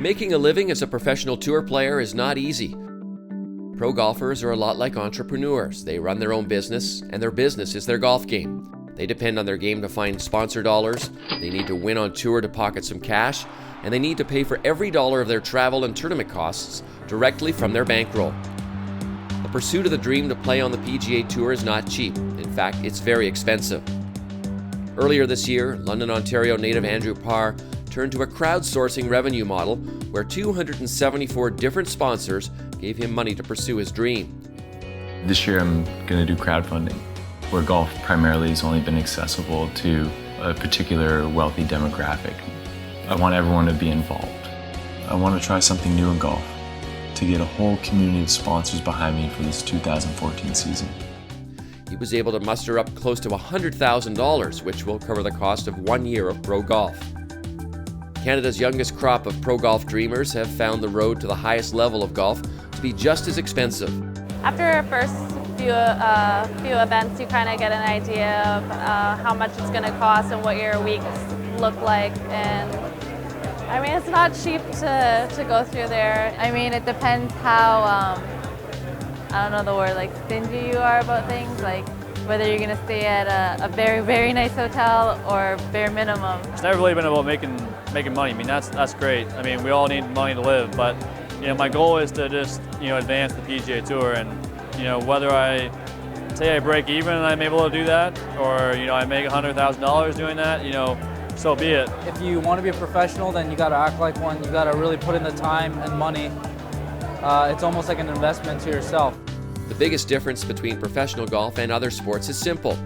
Making a living as a professional tour player is not easy. Pro golfers are a lot like entrepreneurs. They run their own business, and their business is their golf game. They depend on their game to find sponsor dollars, they need to win on tour to pocket some cash, and they need to pay for every dollar of their travel and tournament costs directly from their bankroll. The pursuit of the dream to play on the PGA Tour is not cheap. In fact, it's very expensive. Earlier this year, London, Ontario native Andrew Parr turned to a crowdsourcing revenue model where 274 different sponsors gave him money to pursue his dream. This year I'm going to do crowdfunding, where golf primarily has only been accessible to a particular wealthy demographic. I want everyone to be involved. I want to try something new in golf, to get a whole community of sponsors behind me for this 2014 season. He was able to muster up close to $100,000, which will cover the cost of 1 year of pro golf. Canada's youngest crop of pro golf dreamers have found the road to the highest level of golf to be just as expensive. After our first few events, you kind of get an idea of how much it's going to cost and what your weeks look like. And I mean, it's not cheap to go through there. I mean, it depends how, I don't know the word, like stingy you are about things, like whether you're going to stay at a very, very nice hotel or bare minimum. It's never really been about making money. I mean, that's great. I mean, we all need money to live, but my goal is to just advance the PGA Tour, and whether I say I break even and I'm able to do that, or I make $100,000 doing that, so be it. If you want to be a professional, then you got to act like one. You got to really put in the time and money. It's almost like an investment to yourself. The biggest difference between professional golf and other sports is simple: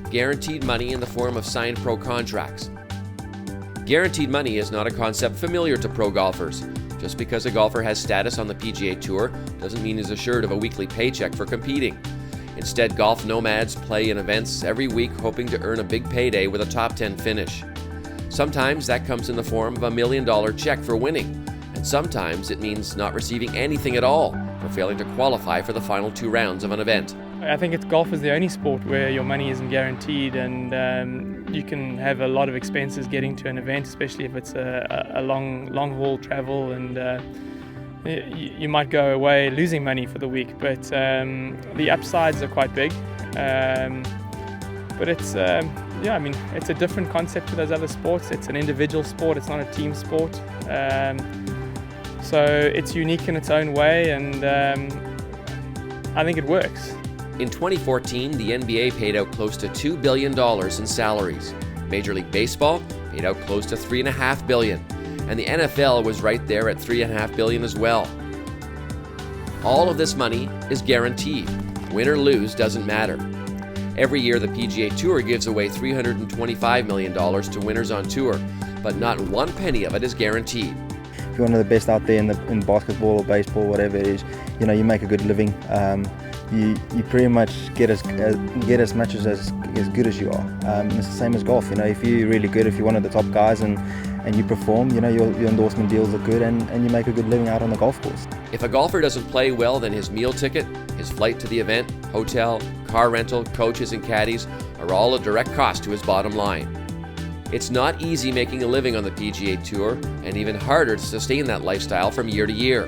guaranteed money in the form of signed pro contracts. Guaranteed money is not a concept familiar to pro golfers. Just because a golfer has status on the PGA Tour doesn't mean he's assured of a weekly paycheck for competing. Instead, golf nomads play in events every week hoping to earn a big payday with a top 10 finish. Sometimes that comes in the form of a $1 million check for winning, and sometimes it means not receiving anything at all for failing to qualify for the final 2 rounds of an event. I think golf is the only sport where your money isn't guaranteed, and you can have a lot of expenses getting to an event, especially if it's a long haul travel, and you might go away losing money for the week, but the upsides are quite big. But it's it's a different concept to those other sports. It's an individual sport, it's not a team sport. So it's unique in its own way, and I think it works. In 2014, the NBA paid out close to $2 billion in salaries. Major League Baseball paid out close to $3.5 billion, and the NFL was right there at $3.5 billion as well. All of this money is guaranteed. Win or lose doesn't matter. Every year, the PGA Tour gives away $325 million to winners on tour, but not one penny of it is guaranteed. If you're one of the best out there in basketball or baseball, whatever it is, you make a good living. You pretty much get as much as good as you are. It's the same as golf. If you're really good, if you're one of the top guys and you perform, your endorsement deals are good, and you make a good living out on the golf course. If a golfer doesn't play well, then his meal ticket, his flight to the event, hotel, car rental, coaches and caddies are all a direct cost to his bottom line. It's not easy making a living on the PGA Tour, and even harder to sustain that lifestyle from year to year.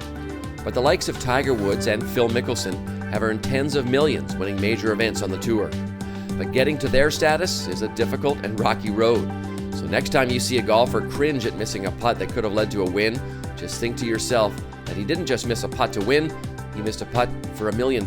But the likes of Tiger Woods and Phil Mickelson have earned tens of millions winning major events on the tour. But getting to their status is a difficult and rocky road. So next time you see a golfer cringe at missing a putt that could have led to a win, just think to yourself that he didn't just miss a putt to win, he missed a putt for $1 million.